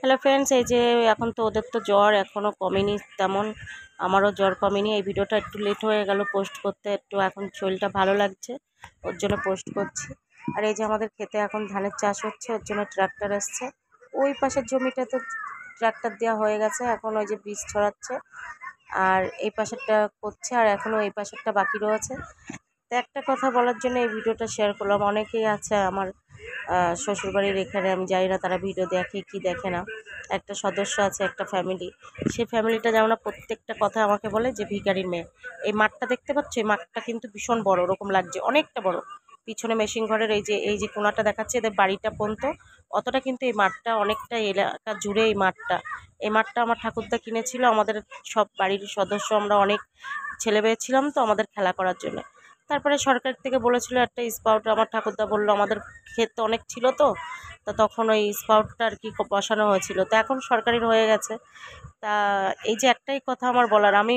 Hello friends, এই যে এখন তো ওদের তো জ্বর এখনও কমেনি তেমন, আমারও জ্বর কমেনি। এই ভিডিওটা একটু লেট হয়ে গেল পোস্ট করতে, একটু এখন শরীরটা ভালো লাগছে ওর জন্য পোস্ট করছি। আর এই যে আমাদের ক্ষেতে এখন ধানের চাষ হচ্ছে, ওর জন্য ট্রাক্টর আসছে। ওই পাশের জমিটাতে ট্রাক্টর দেওয়া হয়ে গেছে, এখন ওই যে বীজ ছড়াচ্ছে আর এই পাশেরটা করছে, আর এখনও এই পাশেরটা বাকি রয়েছে। তো একটা কথা বলার জন্য এই ভিডিওটা শেয়ার করলাম। অনেকেই আছে আমার শ্বশুরবাড়ির এখানে, আমি জানি না তারা ভিডিও দেখে কি দেখে না। একটা সদস্য আছে, একটা ফ্যামিলি, সেই ফ্যামিলিটা যেমন না প্রত্যেকটা কথা আমাকে বলে যে ভিখারির মেয়ে। এই মাঠটা দেখতে পাচ্ছ, এই মাঠটা কিন্তু ভীষণ বড়, ওরকম লাগছে অনেকটা বড়। পিছনে মেশিন ঘরের এই যে কোনাটা দেখাচ্ছে, এদের বাড়িটা পর্যন্ত অতটা, কিন্তু এই মাঠটা অনেকটা এলাকা জুড়ে। এই মাঠটা আমার ঠাকুরদা কিনেছিল, আমাদের সব বাড়ির সদস্য আমরা অনেক ছেলে মেয়ে ছিলাম তো, আমাদের খেলা করার জন্য। তারপরে সরকার থেকে বলেছিল একটা স্পাউট, আমার ঠাকুরদা বললো, আমাদের ক্ষেত অনেক ছিল তো, তখন ওই স্পাউটটা আর কি বসানো হয়েছিল, তো এখন সরকারির হয়ে গেছে। তা এই যে একটাই কথা আমার বলার, আমি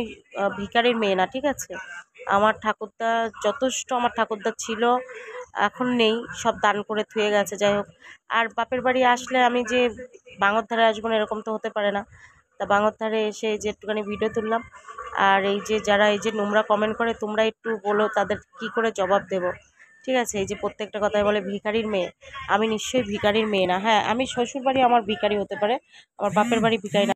ভিখারির মেয়ে না, ঠিক আছে। আমার ঠাকুরদা যথেষ্ট, আমার ঠাকুরদা ছিল, এখন নেই, সব দান করে থুয়ে গেছে। যাই হোক, আর বাপের বাড়ি আসলে আমি যে বাঙর ধারে আসবো না এরকম তো হতে পারে না। তা বাঙর ধারে এসে এই যে একটুখানি ভিডিও তুললাম। আর এই যে যারা এই যে নোংরা কমেন্ট করে, তোমরা একটু বলো তাদের কি করে জবাব দেব, ঠিক আছে। এই যে প্রত্যেকটা কথাই বলে ভিখারির মেয়ে, আমি নিশ্চয়ই ভিখারির মেয়ে না। হ্যাঁ, আমি শ্বশুর বাড়ি আমার ভিখারি হতে পারে, আমার বাপের বাড়ি ভিখারি না।